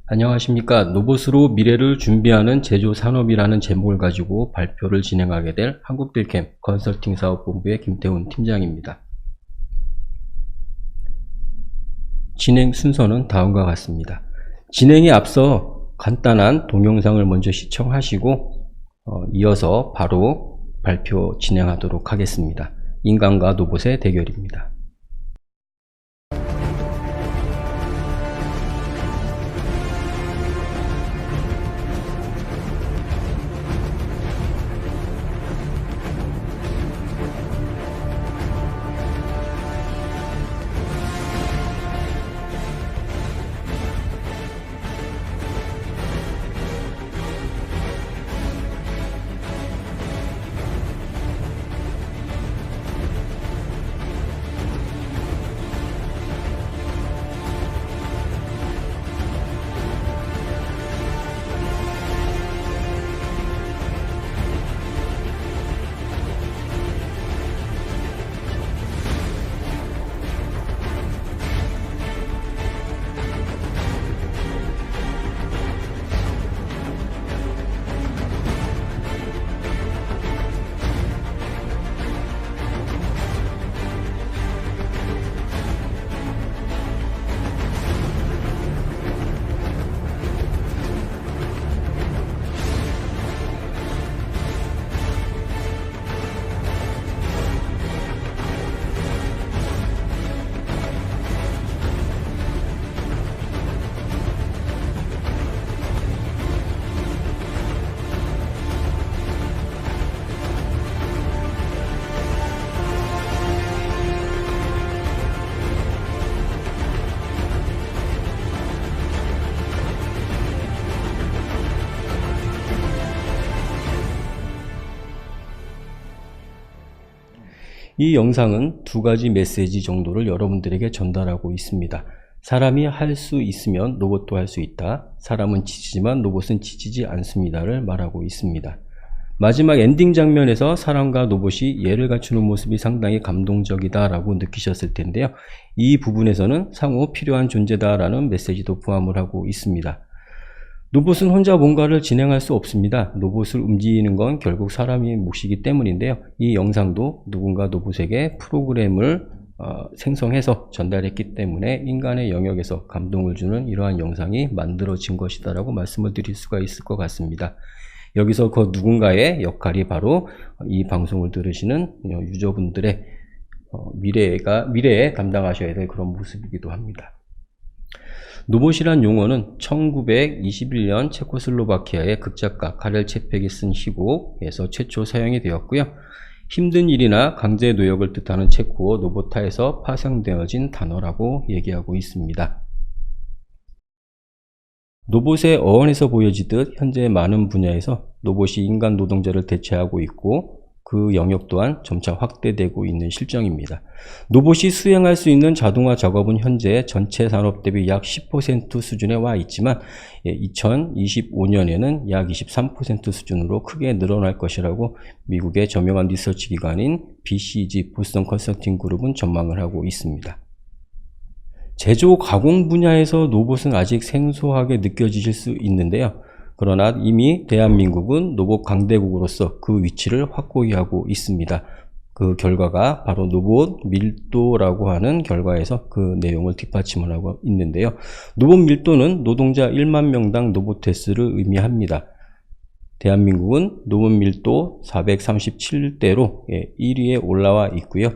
안녕하십니까. 로봇으로 미래를 준비하는 제조산업이라는 제목을 가지고 발표를 진행하게 될 한국딜캠 컨설팅사업본부의 김태훈 팀장입니다. 진행 순서는 다음과 같습니다. 진행에 앞서 간단한 동영상을 먼저 시청하시고 이어서 바로 발표 진행하도록 하겠습니다. 인간과 로봇의 대결입니다. 이 영상은 두 가지 메시지 정도를 여러분들에게 전달하고 있습니다. 사람이 할 수 있으면 로봇도 할 수 있다. 사람은 지치지만 로봇은 지치지 않습니다를 말하고 있습니다. 마지막 엔딩 장면에서 사람과 로봇이 예를 갖추는 모습이 상당히 감동적이다 라고 느끼셨을 텐데요. 이 부분에서는 상호 필요한 존재다 라는 메시지도 포함을 하고 있습니다. 로봇은 혼자 뭔가를 진행할 수 없습니다. 로봇을 움직이는 건 결국 사람의 몫이기 때문인데요. 이 영상도 누군가 로봇에게 프로그램을 생성해서 전달했기 때문에 인간의 영역에서 감동을 주는 이러한 영상이 만들어진 것이다 라고 말씀을 드릴 수가 있을 것 같습니다. 여기서 그 누군가의 역할이 바로 이 방송을 들으시는 유저분들의 미래에 담당하셔야 될 그런 모습이기도 합니다. 로봇이란 용어는 1921년 체코슬로바키아의 극작가 카렐 체펙이 쓴 시곡에서 최초 사용이 되었고요. 힘든 일이나 강제 노역을 뜻하는 체코어 로보타에서 파생되어진 단어라고 얘기하고 있습니다. 로봇의 어원에서 보여지듯 현재 많은 분야에서 로봇이 인간 노동자를 대체하고 있고 그 영역 또한 점차 확대되고 있는 실정입니다. 로봇이 수행할 수 있는 자동화 작업은 현재 전체 산업 대비 약 10% 수준에 와 있지만 2025년에는 약 23% 수준으로 크게 늘어날 것이라고 미국의 저명한 리서치 기관인 BCG 보스턴 컨설팅 그룹은 전망을 하고 있습니다. 제조 가공 분야에서 로봇은 아직 생소하게 느껴지실 수 있는데요. 그러나 이미 대한민국은 로봇 강대국으로서 그 위치를 확고히 하고 있습니다. 그 결과가 바로 로봇 밀도라고 하는 결과에서 그 내용을 뒷받침을 하고 있는데요. 로봇 밀도는 노동자 1만 명당 로봇 대수를 의미합니다. 대한민국은 로봇 밀도 437대로 1위에 올라와 있고요.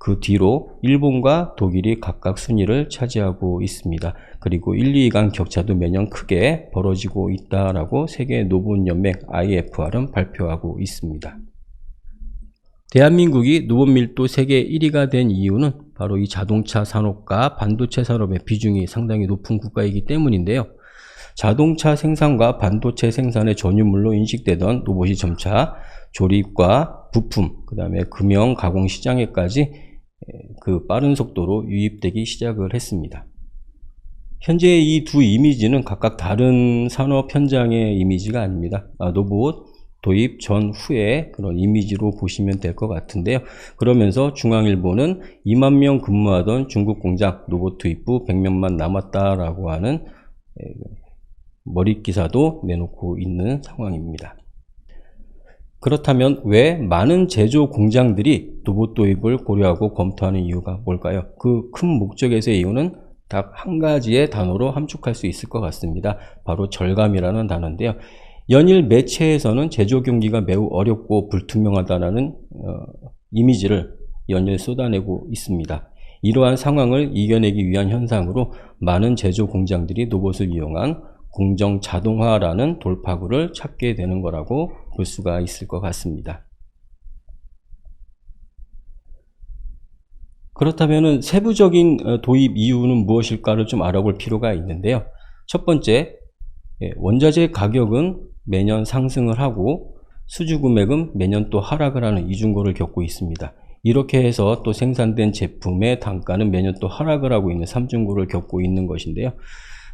그 뒤로 일본과 독일이 각각 순위를 차지하고 있습니다. 그리고 1, 2위 격차도 매년 크게 벌어지고 있다라고 세계 로봇연맹 IFR은 발표하고 있습니다. 대한민국이 로봇 밀도 세계 1위가 된 이유는 바로 이 자동차 산업과 반도체 산업의 비중이 상당히 높은 국가이기 때문인데요. 자동차 생산과 반도체 생산의 전유물로 인식되던 로봇이 점차 조립과 부품, 그 다음에 금형 가공 시장에까지 그 빠른 속도로 유입되기 시작을 했습니다. 현재 이 두 이미지는 각각 다른 산업 현장의 이미지가 아닙니다. 로봇 도입 전후의 그런 이미지로 보시면 될 것 같은데요. 그러면서 중앙일보는 2만 명 근무하던 중국 공장 로봇 투입 후 100명만 남았다라고 하는 머릿 기사도 내놓고 있는 상황입니다. 그렇다면 왜 많은 제조 공장들이 로봇 도입을 고려하고 검토하는 이유가 뭘까요? 그 큰 목적에서의 이유는 딱 한 가지의 단어로 함축할 수 있을 것 같습니다. 바로 절감이라는 단어인데요. 연일 매체에서는 제조 경기가 매우 어렵고 불투명하다는 이미지를 연일 쏟아내고 있습니다. 이러한 상황을 이겨내기 위한 현상으로 많은 제조 공장들이 로봇을 이용한 공정 자동화라는 돌파구를 찾게 되는 거라고 볼 수가 있을 것 같습니다. 그렇다면 세부적인 도입 이유는 무엇일까를 좀 알아볼 필요가 있는데요. 첫 번째, 원자재 가격은 매년 상승을 하고 수주 금액은 매년 또 하락을 하는 이중고를 겪고 있습니다. 이렇게 해서 또 생산된 제품의 단가는 매년 또 하락을 하고 있는 삼중고를 겪고 있는 것인데요.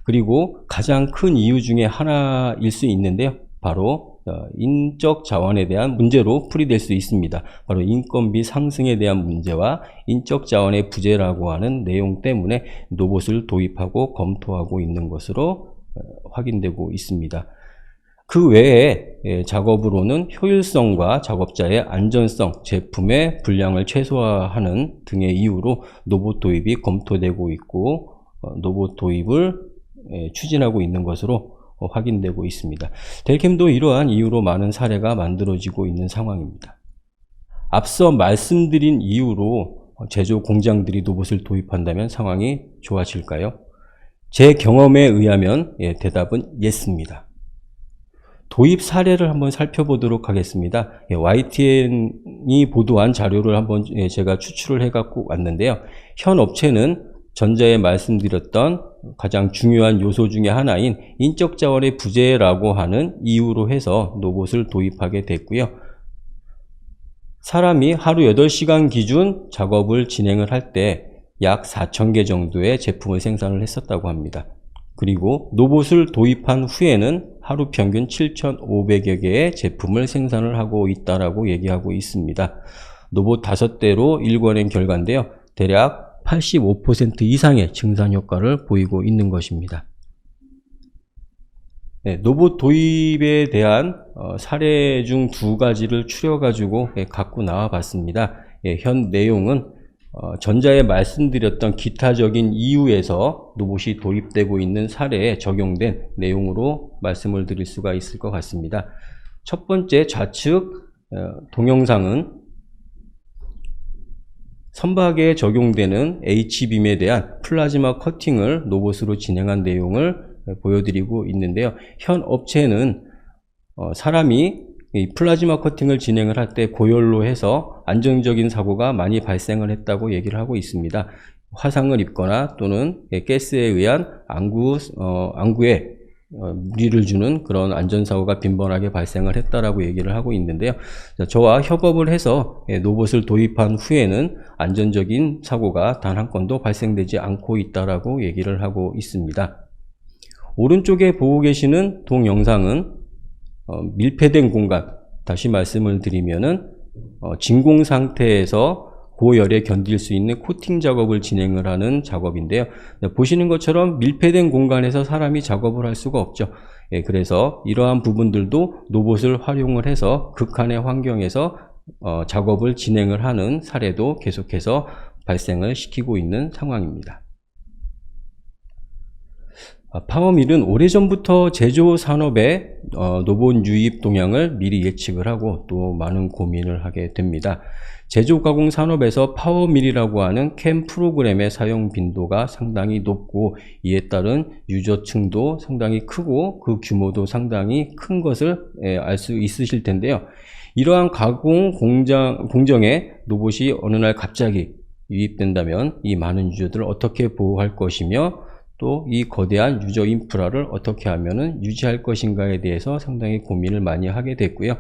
그리고 가장 큰 이유 중에 하나일 수 있는데요. 바로 인적 자원에 대한 문제로 풀이될 수 있습니다. 바로 인건비 상승에 대한 문제와 인적 자원의 부재라고 하는 내용 때문에 로봇을 도입하고 검토하고 있는 것으로 확인되고 있습니다. 그 외에 작업으로는 효율성과 작업자의 안전성, 제품의 분량을 최소화하는 등의 이유로 로봇 도입이 검토되고 있고 로봇 도입을 추진하고 있는 것으로 확인되고 있습니다. 델캠도 이러한 이유로 많은 사례가 만들어지고 있는 상황입니다. 앞서 말씀드린 이유로 제조 공장들이 로봇을 도입한다면 상황이 좋아질까요? 제 경험에 의하면 대답은 예스입니다. 도입 사례를 한번 살펴보도록 하겠습니다. YTN이 보도한 자료를 한번 제가 추출을 해갖고 왔는데요. 현 업체는 전자에 말씀드렸던 가장 중요한 요소 중에 하나인 인적 자원의 부재라고 하는 이유로 해서 로봇을 도입하게 됐고요. 사람이 하루 8시간 기준 작업을 진행을 할 때 약 4,000개 정도의 제품을 생산을 했었다고 합니다. 그리고 로봇을 도입한 후에는 하루 평균 7,500여 개의 제품을 생산을 하고 있다라고 얘기하고 있습니다. 로봇 5대로 일궈낸 결과인데요. 대략 85% 이상의 증산 효과를 보이고 있는 것입니다. 로봇 도입에 대한 사례 중 2가지를 추려가지고 갖고 나와 봤습니다. 현 내용은 전자에 말씀드렸던 기타적인 이유에서 로봇이 도입되고 있는 사례에 적용된 내용으로 말씀을 드릴 수가 있을 것 같습니다. 첫 번째 좌측 동영상은 선박에 적용되는 H빔에 대한 플라즈마 커팅을 로봇으로 진행한 내용을 보여드리고 있는데요. 현 업체는 사람이 이 플라즈마 커팅을 진행을 할 때 고열로 해서 안정적인 사고가 많이 발생을 했다고 얘기를 하고 있습니다. 화상을 입거나 또는 가스에 의한 안구에 무리를 주는 그런 안전사고가 빈번하게 발생을 했다라고 얘기를 하고 있는데요. 저와 협업을 해서 로봇을 도입한 후에는 안전적인 사고가 단 한 건도 발생되지 않고 있다라고 얘기를 하고 있습니다. 오른쪽에 보고 계시는 동영상은 밀폐된 공간, 다시 말씀을 드리면은 진공 상태에서 고열에 견딜 수 있는 코팅 작업을 진행을 하는 작업인데요. 보시는 것처럼 밀폐된 공간에서 사람이 작업을 할 수가 없죠. 그래서 이러한 부분들도 로봇을 활용을 해서 극한의 환경에서 작업을 진행을 하는 사례도 계속해서 발생을 시키고 있는 상황입니다. 파워밀은 오래전부터 제조 산업의 로봇 유입 동향을 미리 예측을 하고 또 많은 고민을 하게 됩니다. 제조 가공 산업에서 파워밀이라고 하는 CAM 프로그램의 사용 빈도가 상당히 높고 이에 따른 유저층도 상당히 크고 그 규모도 상당히 큰 것을 알 수 있으실 텐데요. 이러한 가공 공정에 로봇이 어느 날 갑자기 유입된다면 이 많은 유저들을 어떻게 보호할 것이며 또 이 거대한 유저 인프라를 어떻게 하면 유지할 것인가에 대해서 상당히 고민을 많이 하게 됐고요.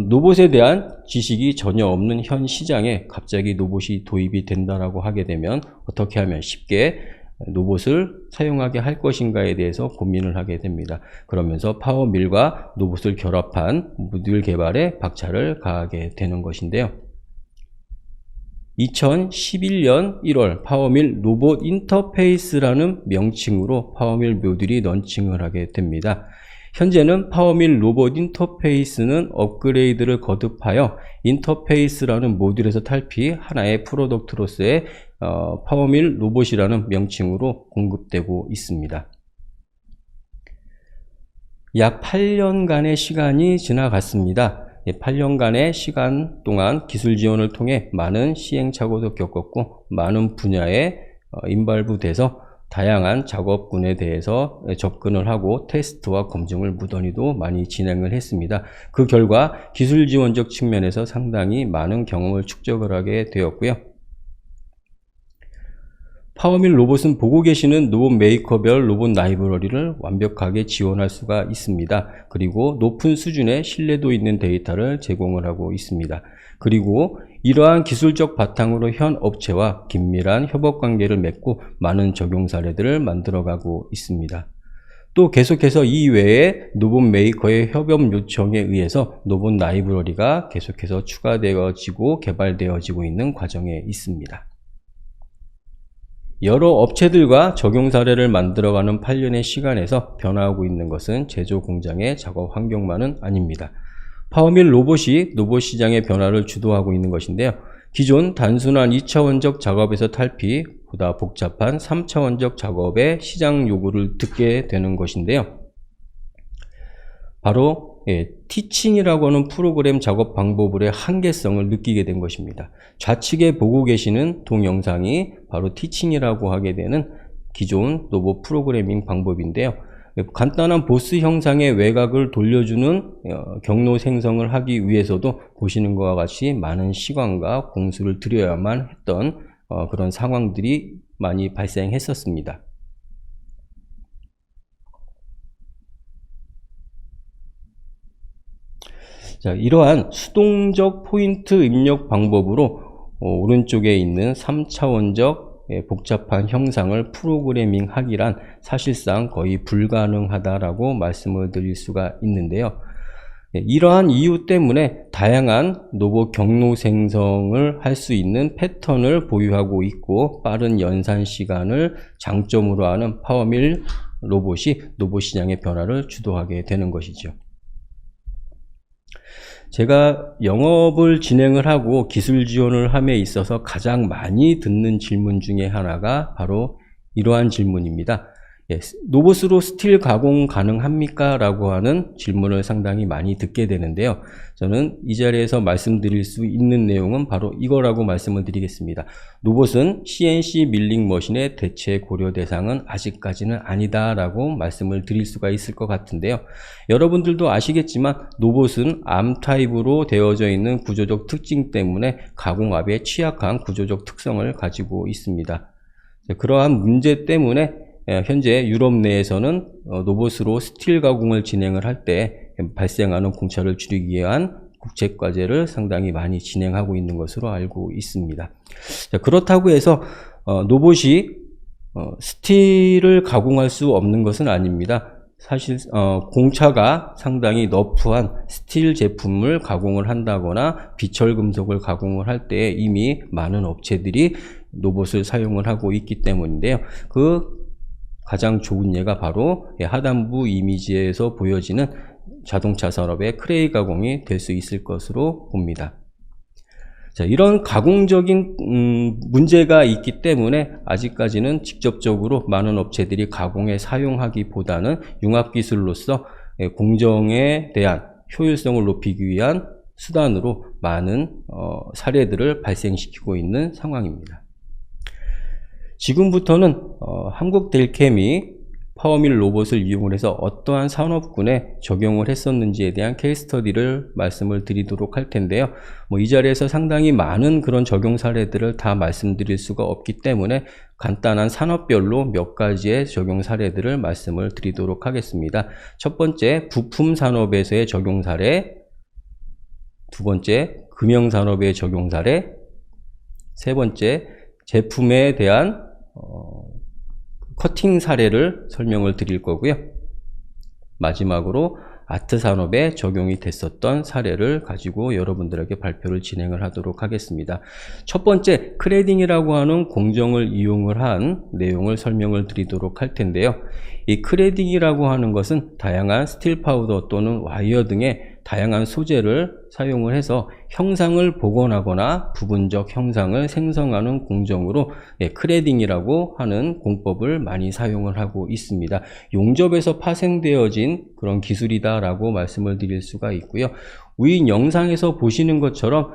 로봇에 대한 지식이 전혀 없는 현 시장에 갑자기 로봇이 도입이 된다라고 하게 되면 어떻게 하면 쉽게 로봇을 사용하게 할 것인가에 대해서 고민을 하게 됩니다. 그러면서 파워밀과 로봇을 결합한 모듈 개발에 박차를 가하게 되는 것인데요. 2011년 1월 파워밀 로봇 인터페이스라는 명칭으로 파워밀 모듈이 런칭을 하게 됩니다. 현재는 파워밀 로봇 인터페이스는 업그레이드를 거듭하여 인터페이스라는 모듈에서 탈피 하나의 프로덕트로서의 파워밀 로봇이라는 명칭으로 공급되고 있습니다. 약 8년간의 시간이 지나갔습니다. 8년간의 시간 동안 기술 지원을 통해 많은 시행착오도 겪었고 많은 분야에 인발부돼서 다양한 작업군에 대해서 접근을 하고 테스트와 검증을 무던히도 많이 진행을 했습니다. 그 결과 기술 지원적 측면에서 상당히 많은 경험을 축적을 하게 되었고요. 파워밀 로봇은 보고 계시는 로봇 메이커별 로봇 라이브러리를 완벽하게 지원할 수가 있습니다. 그리고 높은 수준의 신뢰도 있는 데이터를 제공을 하고 있습니다. 그리고 이러한 기술적 바탕으로 현 업체와 긴밀한 협업 관계를 맺고 많은 적용 사례들을 만들어가고 있습니다. 또 계속해서 이 외에 로봇 메이커의 협업 요청에 의해서 로봇 라이브러리가 계속해서 추가되어지고 개발되어지고 있는 과정에 있습니다. 여러 업체들과 적용 사례를 만들어가는 8년의 시간에서 변화하고 있는 것은 제조 공장의 작업 환경만은 아닙니다. 파워밀 로봇이 로봇 시장의 변화를 주도하고 있는 것인데요. 기존 단순한 2차원적 작업에서 탈피, 보다 복잡한 3차원적 작업의 시장 요구를 듣게 되는 것인데요. 바로 티칭이라고 하는 프로그램 작업 방법의 한계성을 느끼게 된 것입니다. 좌측에 보고 계시는 동영상이 바로 티칭이라고 하게 되는 기존 로봇 프로그래밍 방법인데요. 간단한 보스 형상의 외곽을 돌려주는 경로 생성을 하기 위해서도 보시는 것과 같이 많은 시간과 공수를 들여야만 했던 그런 상황들이 많이 발생했었습니다. 자, 이러한 수동적 포인트 입력 방법으로 오른쪽에 있는 3차원적 복잡한 형상을 프로그래밍 하기란 사실상 거의 불가능하다라고 말씀을 드릴 수가 있는데요. 이러한 이유 때문에 다양한 로봇 경로 생성을 할 수 있는 패턴을 보유하고 있고 빠른 연산 시간을 장점으로 하는 파워밀 로봇이 로봇 시장의 변화를 주도하게 되는 것이죠. 제가 영업을 진행을 하고 기술 지원을 함에 있어서 가장 많이 듣는 질문 중에 하나가 바로 이러한 질문입니다. 로봇으로 스틸 가공 가능합니까? 라고 하는 질문을 상당히 많이 듣게 되는데요. 저는 이 자리에서 말씀드릴 수 있는 내용은 바로 이거라고 말씀을 드리겠습니다. 로봇은 CNC 밀링 머신의 대체 고려 대상은 아직까지는 아니다 라고 말씀을 드릴 수가 있을 것 같은데요. 여러분들도 아시겠지만 로봇은 암 타입으로 되어져 있는 구조적 특징 때문에 가공압에 취약한 구조적 특성을 가지고 있습니다. 그러한 문제 때문에 현재 유럽 내에서는 로봇으로 스틸 가공을 진행을 할 때 발생하는 공차를 줄이기 위한 국제과제를 상당히 많이 진행하고 있는 것으로 알고 있습니다. 자, 그렇다고 해서 로봇이 스틸을 가공할 수 없는 것은 아닙니다. 사실 공차가 상당히 러프한 스틸 제품을 가공을 한다거나 비철 금속을 가공을 할 때 이미 많은 업체들이 로봇을 사용을 하고 있기 때문인데요. 그 가장 좋은 예가 바로 하단부 이미지에서 보여지는 자동차 산업의 크레이 가공이 될 수 있을 것으로 봅니다. 자, 이런 가공적인 문제가 있기 때문에 아직까지는 직접적으로 많은 업체들이 가공에 사용하기보다는 융합기술로서 공정에 대한 효율성을 높이기 위한 수단으로 많은 사례들을 발생시키고 있는 상황입니다. 지금부터는 한국델캠이 파워밀 로봇을 이용을 해서 어떠한 산업군에 적용을 했었는지에 대한 케이스 스터디를 말씀을 드리도록 할 텐데요. 이 자리에서 상당히 많은 그런 적용 사례들을 다 말씀드릴 수가 없기 때문에 간단한 산업별로 몇 가지의 적용 사례들을 말씀을 드리도록 하겠습니다. 첫 번째, 부품 산업에서의 적용 사례, 두 번째, 금형 산업의 적용 사례, 세 번째, 제품에 대한 커팅 사례를 설명을 드릴 거고요. 마지막으로 아트 산업에 적용이 됐었던 사례를 가지고 여러분들에게 발표를 진행을 하도록 하겠습니다. 첫 번째, 크레딩이라고 하는 공정을 이용을 한 내용을 설명을 드리도록 할 텐데요. 이 크레딩이라고 하는 것은 다양한 스틸 파우더 또는 와이어 등의 다양한 소재를 사용을 해서 형상을 복원하거나 부분적 형상을 생성하는 공정으로 크레딩이라고 하는 공법을 많이 사용을 하고 있습니다. 용접에서 파생되어진 그런 기술이다라고 말씀을 드릴 수가 있고요. 위 영상에서 보시는 것처럼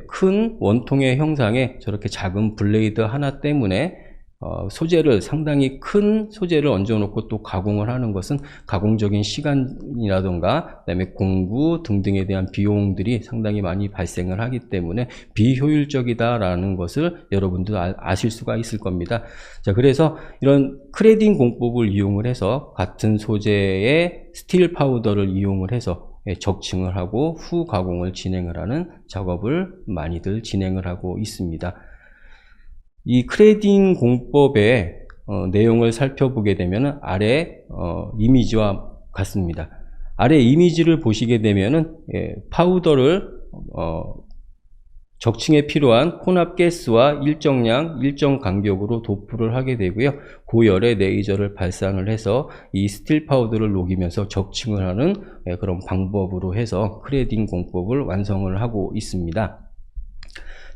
큰 원통의 형상에 저렇게 작은 블레이드 하나 때문에 소재를 상당히 큰 소재를 얹어놓고 또 가공을 하는 것은 가공적인 시간이라던가 그다음에 공구 등등에 대한 비용들이 상당히 많이 발생을 하기 때문에 비효율적이다라는 것을 여러분도 아실 수가 있을 겁니다. 자, 그래서 이런 크레딩 공법을 이용을 해서 같은 소재의 스틸 파우더를 이용을 해서 적층을 하고 후 가공을 진행을 하는 작업을 많이들 진행을 하고 있습니다. 이 크레딩 공법의 내용을 살펴보게 되면 아래 이미지와 같습니다. 아래 이미지를 보시게 되면은 파우더를 적층에 필요한 혼합 가스와 일정량, 일정 간격으로 도포를 하게 되고요. 고열의 레이저를 발산을 해서 이 스틸 파우더를 녹이면서 적층을 하는 그런 방법으로 해서 크레딩 공법을 완성을 하고 있습니다.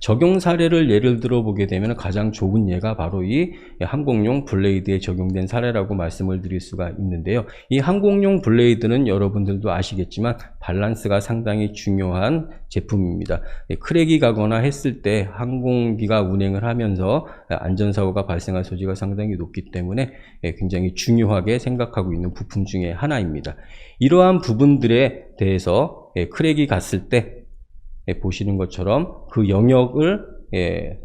적용 사례를 예를 들어 보게 되면 가장 좋은 예가 바로 이 항공용 블레이드에 적용된 사례라고 말씀을 드릴 수가 있는데요. 이 항공용 블레이드는 여러분들도 아시겠지만 밸런스가 상당히 중요한 제품입니다. 크랙이 가거나 했을 때 항공기가 운행을 하면서 안전사고가 발생할 소지가 상당히 높기 때문에 굉장히 중요하게 생각하고 있는 부품 중에 하나입니다. 이러한 부분들에 대해서 크랙이 갔을 때 보시는 것처럼 그 영역을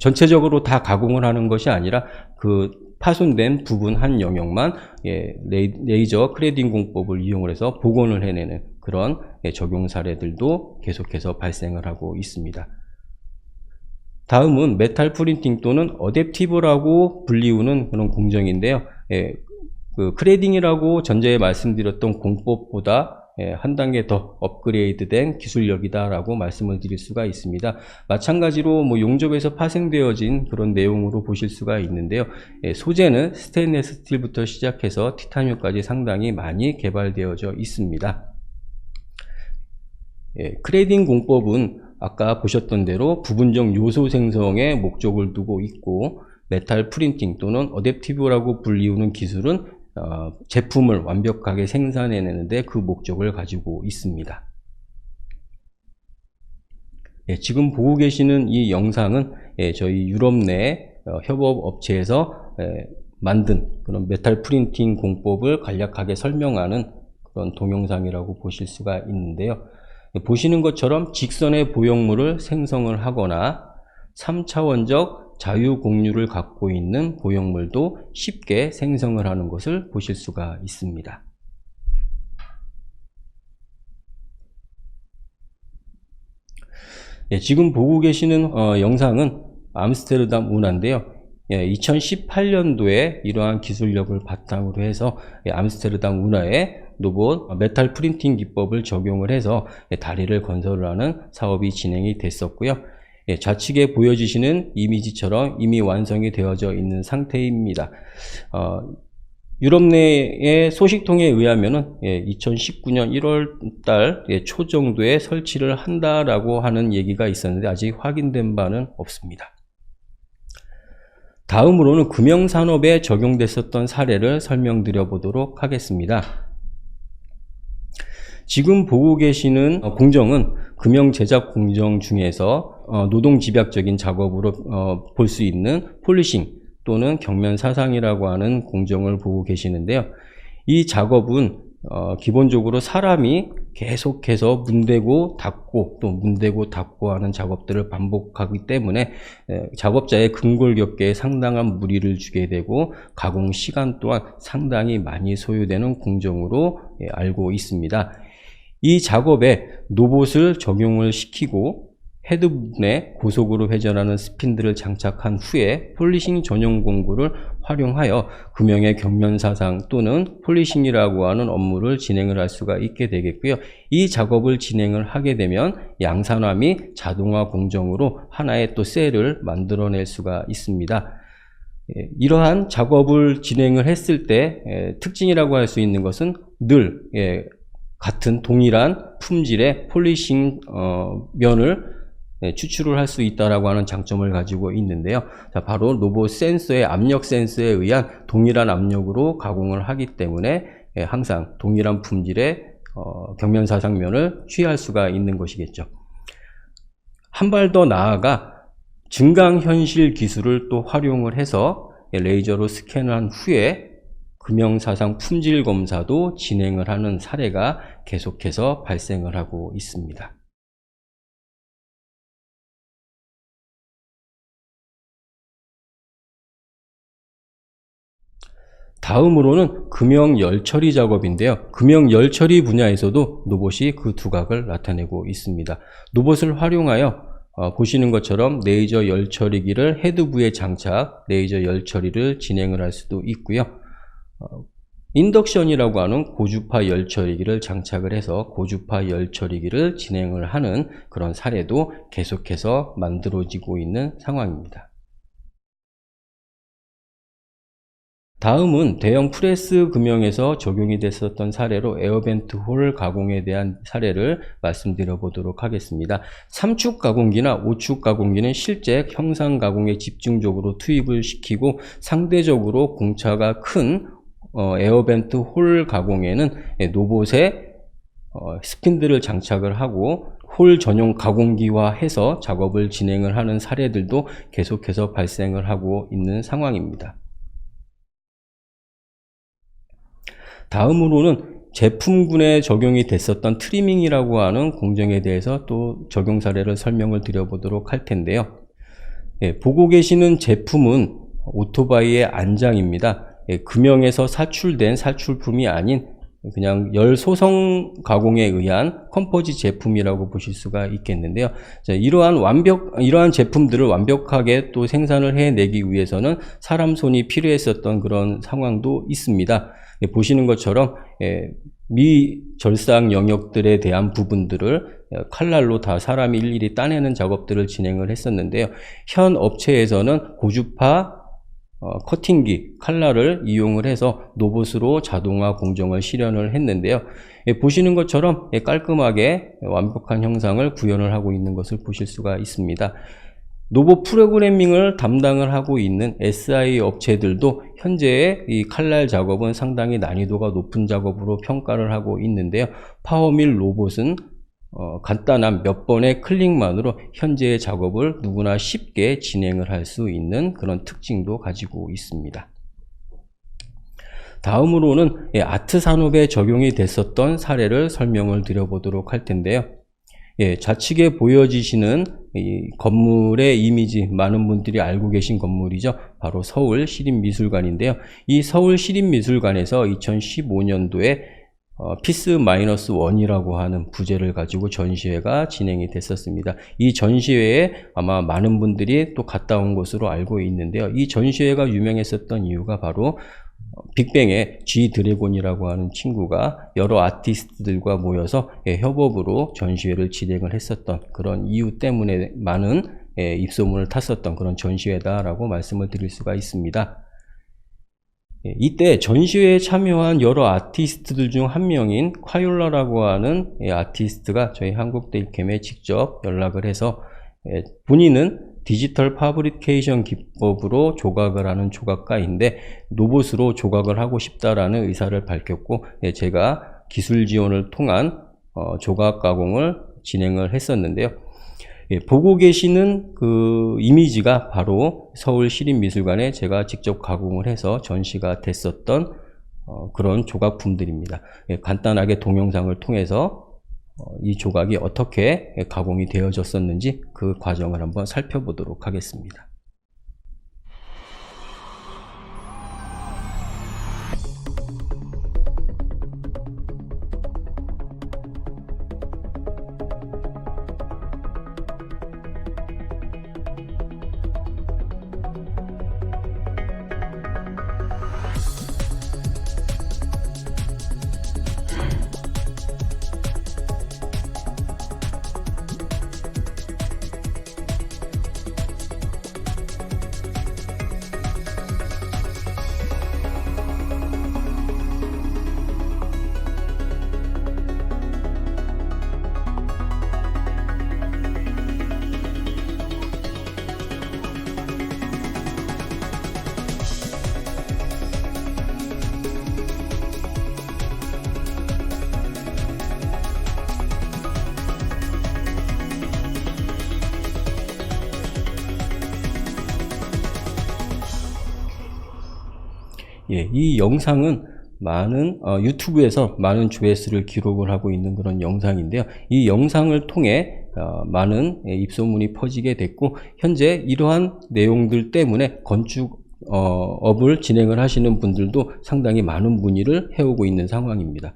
전체적으로 다 가공을 하는 것이 아니라 그 파손된 부분 한 영역만 레이저 크레딩 공법을 이용을 해서 복원을 해내는 그런 적용 사례들도 계속해서 발생을 하고 있습니다. 다음은 메탈 프린팅 또는 어댑티브라고 불리우는 그런 공정인데요. 그 크레딩이라고 전제에 말씀드렸던 공법보다 한 단계 더 업그레이드된 기술력이다라고 말씀을 드릴 수가 있습니다. 마찬가지로 용접에서 파생되어진 그런 내용으로 보실 수가 있는데요. 소재는 스테인리스 스틸부터 시작해서 티타늄까지 상당히 많이 개발되어져 있습니다. 크레딩 공법은 아까 보셨던 대로 부분적 요소 생성에 목적을 두고 있고, 메탈 프린팅 또는 어댑티브라고 불리우는 기술은 제품을 완벽하게 생산해내는데 그 목적을 가지고 있습니다. 지금 보고 계시는 이 영상은 저희 유럽 내 협업업체에서 만든 그런 메탈 프린팅 공법을 간략하게 설명하는 그런 동영상이라고 보실 수가 있는데요. 보시는 것처럼 직선의 보형물을 생성을 하거나 3차원적 자유 공률을 갖고 있는 보형물도 쉽게 생성을 하는 것을 보실 수가 있습니다. 지금 보고 계시는 영상은 암스테르담 운하인데요. 2018년도에 이러한 기술력을 바탕으로 해서 암스테르담 운하에 로봇 메탈 프린팅 기법을 적용을 해서 다리를 건설을 하는 사업이 진행이 됐었고요. 좌측에 보여지시는 이미지처럼 이미 완성이 되어져 있는 상태입니다. 유럽 내의 소식통에 의하면은 2019년 1월달 초 정도에 설치를 한다라고 하는 얘기가 있었는데 아직 확인된 바는 없습니다. 다음으로는 금형산업에 적용됐었던 사례를 설명드려 보도록 하겠습니다. 지금 보고 계시는 공정은 금형 제작 공정 중에서 노동집약적인 작업으로 볼 수 있는 폴리싱 또는 격면 사상이라고 하는 공정을 보고 계시는데요. 이 작업은 기본적으로 사람이 계속해서 문대고 닫고 또 문대고 닫고 하는 작업들을 반복하기 때문에 작업자의 근골격계에 상당한 무리를 주게 되고 가공 시간 또한 상당히 많이 소요되는 공정으로 알고 있습니다. 이 작업에 로봇을 적용을 시키고 헤드 부분에 고속으로 회전하는 스핀들을 장착한 후에 폴리싱 전용 공구를 활용하여 금형의 경면 사상 또는 폴리싱이라고 하는 업무를 진행을 할 수가 있게 되겠고요. 이 작업을 진행을 하게 되면 양산화 및 자동화 공정으로 하나의 또 셀을 만들어낼 수가 있습니다. 이러한 작업을 진행을 했을 때 특징이라고 할 수 있는 것은 늘 같은 동일한 품질의 폴리싱 면을 추출을 할 수 있다라고 하는 장점을 가지고 있는데요. 자, 바로 로봇 센서의 압력 센서에 의한 동일한 압력으로 가공을 하기 때문에 항상 동일한 품질의 경면 사상면을 취할 수가 있는 것이겠죠. 한 발 더 나아가 증강현실 기술을 또 활용을 해서 레이저로 스캔한 후에 금형사상 품질 검사도 진행을 하는 사례가 계속해서 발생을 하고 있습니다. 다음으로는 금형 열처리 작업인데요. 금형 열처리 분야에서도 로봇이 그 두각을 나타내고 있습니다. 로봇을 활용하여 보시는 것처럼 레이저 열처리기를 헤드부에 장착, 레이저 열처리를 진행을 할 수도 있고요. 인덕션이라고 하는 고주파 열처리기를 장착을 해서 고주파 열처리기를 진행을 하는 그런 사례도 계속해서 만들어지고 있는 상황입니다. 다음은 대형 프레스 금형에서 적용이 됐었던 사례로 에어벤트 홀 가공에 대한 사례를 말씀드려 보도록 하겠습니다. 3축 가공기나 5축 가공기는 실제 형상 가공에 집중적으로 투입을 시키고 상대적으로 공차가 큰 에어벤트 홀 가공에는 로봇에 스핀들을 장착을 하고 홀 전용 가공기화해서 작업을 진행을 하는 사례들도 계속해서 발생을 하고 있는 상황입니다. 다음으로는 제품군에 적용이 됐었던 트리밍이라고 하는 공정에 대해서 또 적용 사례를 설명을 드려보도록 할 텐데요. 보고 계시는 제품은 오토바이의 안장입니다. 금형에서 사출된 사출품이 아닌 그냥 열 소성 가공에 의한 컴포지 제품이라고 보실 수가 있겠는데요. 자, 이러한 제품들을 완벽하게 또 생산을 해내기 위해서는 사람 손이 필요했었던 그런 상황도 있습니다. 보시는 것처럼 미절삭 영역들에 대한 부분들을 칼날로 다 사람이 일일이 따내는 작업들을 진행을 했었는데요. 현 업체에서는 고주파 커팅기, 칼날을 이용을 해서 로봇으로 자동화 공정을 실현을 했는데요. 보시는 것처럼 깔끔하게 완벽한 형상을 구현을 하고 있는 것을 보실 수가 있습니다. 로봇 프로그래밍을 담당을 하고 있는 SI 업체들도 현재의 이 칼날 작업은 상당히 난이도가 높은 작업으로 평가를 하고 있는데요. 파워밀 로봇은 간단한 몇 번의 클릭만으로 현재의 작업을 누구나 쉽게 진행을 할 수 있는 그런 특징도 가지고 있습니다. 다음으로는 아트 산업에 적용이 됐었던 사례를 설명을 드려보도록 할 텐데요. 좌측에 보여지시는 이 건물의 이미지, 많은 분들이 알고 계신 건물이죠. 바로 서울 시립미술관인데요. 이 서울 시립미술관에서 2015년도에 피스-1이라고 하는 부제를 가지고 전시회가 진행이 됐었습니다. 이 전시회에 아마 많은 분들이 또 갔다 온 것으로 알고 있는데요. 이 전시회가 유명했었던 이유가 바로 빅뱅의 G 드래곤이라고 하는 친구가 여러 아티스트들과 모여서 협업으로 전시회를 진행을 했었던 그런 이유 때문에 많은 입소문을 탔었던 그런 전시회다라고 말씀을 드릴 수가 있습니다. 이때 전시회에 참여한 여러 아티스트들 중 한 명인 콰이올라라고 하는 아티스트가 저희 한국데이캠에 직접 연락을 해서 본인은 디지털 파브리케이션 기법으로 조각을 하는 조각가인데 로봇으로 조각을 하고 싶다라는 의사를 밝혔고 제가 기술 지원을 통한 조각 가공을 진행을 했었는데요. 보고 계시는 그 이미지가 바로 서울시립미술관에 제가 직접 가공을 해서 전시가 됐었던 그런 조각품들입니다. 간단하게 동영상을 통해서 이 조각이 어떻게 가공이 되어졌었는지 그 과정을 한번 살펴보도록 하겠습니다. 이 영상은 많은 유튜브에서 많은 조회수를 기록을 하고 있는 그런 영상인데요. 이 영상을 통해 많은 입소문이 퍼지게 됐고, 현재 이러한 내용들 때문에 건축업을 진행을 하시는 분들도 상당히 많은 문의를 해오고 있는 상황입니다.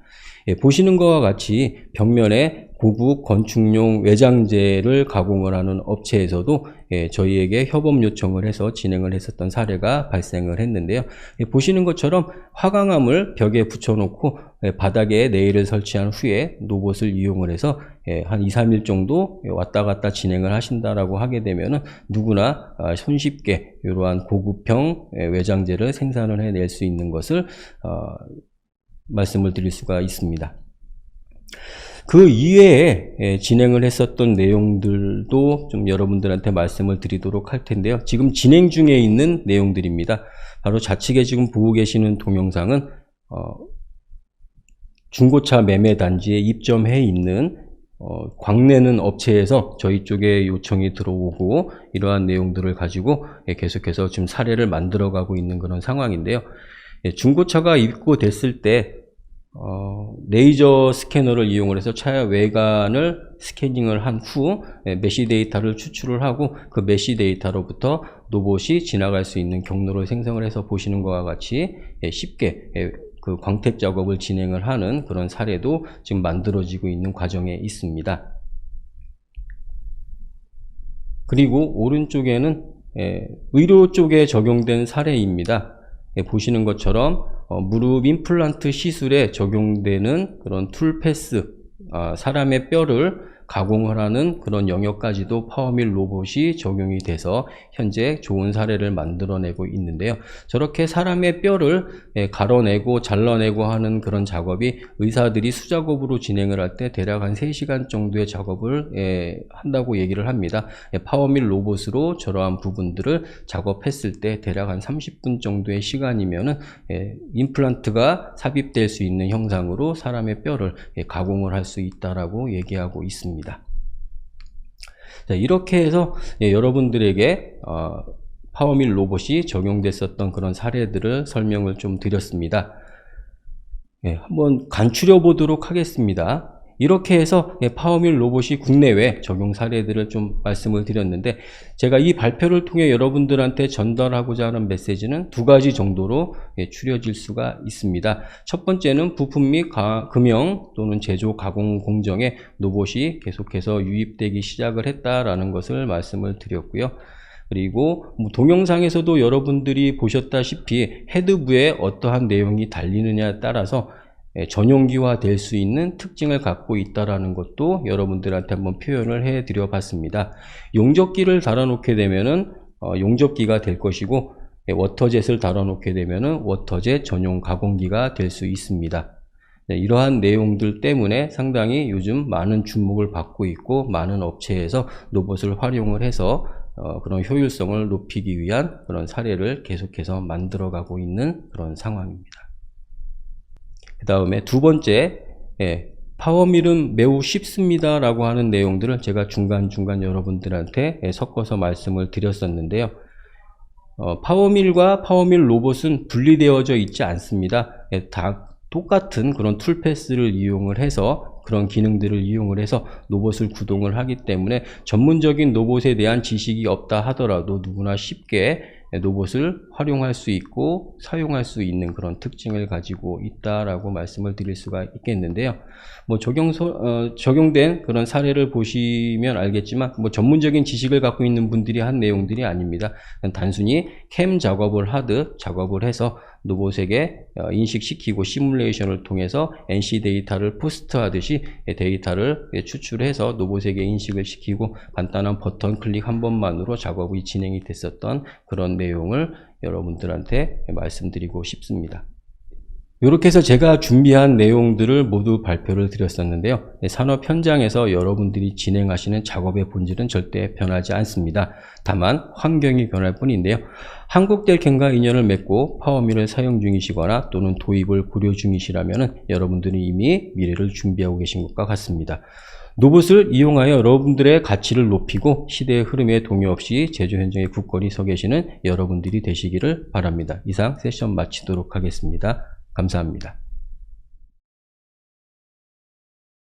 보시는 것과 같이 벽면에 고급 건축용 외장재를 가공을 하는 업체에서도 저희에게 협업 요청을 해서 진행을 했었던 사례가 발생을 했는데요. 보시는 것처럼 화강암을 벽에 붙여놓고 바닥에 레일을 설치한 후에 로봇을 이용을 해서 한 2, 3일 정도 왔다 갔다 진행을 하신다라고 하게 되면은 누구나 손쉽게 이러한 고급형 외장재를 생산을 해낼 수 있는 것을 말씀을 드릴 수가 있습니다. 그 이외에 진행을 했었던 내용들도 좀 여러분들한테 말씀을 드리도록 할 텐데요. 지금 진행 중에 있는 내용들입니다. 바로 좌측에 지금 보고 계시는 동영상은 중고차 매매 단지에 입점해 있는 광내는 업체에서 저희 쪽에 요청이 들어오고 이러한 내용들을 가지고 계속해서 지금 사례를 만들어가고 있는 그런 상황인데요. 중고차가 입고됐을 때 레이저 스캐너를 이용을 해서 차 외관을 스캐닝을 한 후 메시 데이터를 추출을 하고 그 메시 데이터로부터 로봇이 지나갈 수 있는 경로를 생성을 해서 보시는 것과 같이 쉽게 그 광택 작업을 진행을 하는 그런 사례도 지금 만들어지고 있는 과정에 있습니다. 그리고 오른쪽에는 의료 쪽에 적용된 사례입니다. 보시는 것처럼 무릎 임플란트 시술에 적용되는 그런 툴패스, 사람의 뼈를 가공을 하는 그런 영역까지도 파워밀 로봇이 적용이 돼서 현재 좋은 사례를 만들어내고 있는데요. 저렇게 사람의 뼈를 갈아내고 잘라내고 하는 그런 작업이 의사들이 수작업으로 진행을 할 때 대략 한 3시간 정도의 작업을 한다고 얘기를 합니다. 파워밀 로봇으로 저러한 부분들을 작업했을 때 대략 한 30분 정도의 시간이면은 임플란트가 삽입될 수 있는 형상으로 사람의 뼈를 가공을 할 수 있다라고 얘기하고 있습니다. 자, 이렇게 해서 여러분들에게 파워밀 로봇이 적용됐었던 그런 사례들을 설명을 좀 드렸습니다. 한번 간추려 보도록 하겠습니다. 이렇게 해서 파워밀 로봇이 국내외 적용 사례들을 좀 말씀을 드렸는데, 제가 이 발표를 통해 여러분들한테 전달하고자 하는 메시지는 2가지 정도로 추려질 수가 있습니다. 첫 번째는 부품 및 금형 또는 제조 가공 공정에 로봇이 계속해서 유입되기 시작을 했다라는 것을 말씀을 드렸고요. 그리고 동영상에서도 여러분들이 보셨다시피 헤드부에 어떠한 내용이 달리느냐에 따라서 전용기화 될 수 있는 특징을 갖고 있다라는 것도 여러분들한테 한번 표현을 해 드려 봤습니다. 용접기를 달아놓게 되면은 용접기가 될 것이고, 워터젯을 달아놓게 되면은 워터젯 전용 가공기가 될 수 있습니다. 이러한 내용들 때문에 상당히 요즘 많은 주목을 받고 있고, 많은 업체에서 로봇을 활용을 해서 그런 효율성을 높이기 위한 그런 사례를 계속해서 만들어가고 있는 그런 상황입니다. 그 다음에 2번째, 파워밀은 매우 쉽습니다 라고 하는 내용들을 제가 중간중간 여러분들한테 섞어서 말씀을 드렸었는데요. 파워밀과 파워밀 로봇은 분리되어져 있지 않습니다. 다 똑같은 그런 툴패스를 이용을 해서, 그런 기능들을 이용을 해서 로봇을 구동을 하기 때문에 전문적인 로봇에 대한 지식이 없다 하더라도 누구나 쉽게 로봇을 활용할 수 있고 사용할 수 있는 그런 특징을 가지고 있다라고 말씀을 드릴 수가 있겠는데요. 적용된 그런 사례를 보시면 알겠지만, 전문적인 지식을 갖고 있는 분들이 한 내용들이 아닙니다. 단순히 캠 작업을 하듯 작업을 해서 로봇에게 인식시키고 시뮬레이션을 통해서 NC 데이터를 포스트하듯이 데이터를 추출해서 로봇에게 인식을 시키고 간단한 버튼 클릭 한 번만으로 작업이 진행이 됐었던 그런 내용을 여러분들한테 말씀드리고 싶습니다. 이렇게 해서 제가 준비한 내용들을 모두 발표를 드렸었는데요. 산업 현장에서 여러분들이 진행하시는 작업의 본질은 절대 변하지 않습니다. 다만 환경이 변할 뿐인데요. 한국델캠과 인연을 맺고 파워밀을 사용 중이시거나 또는 도입을 고려 중이시라면 여러분들이 이미 미래를 준비하고 계신 것과 같습니다. 로봇을 이용하여 여러분들의 가치를 높이고 시대의 흐름에 동요 없이 제조 현장에 굳건히 서 계시는 여러분들이 되시기를 바랍니다. 이상 세션 마치도록 하겠습니다. 감사합니다.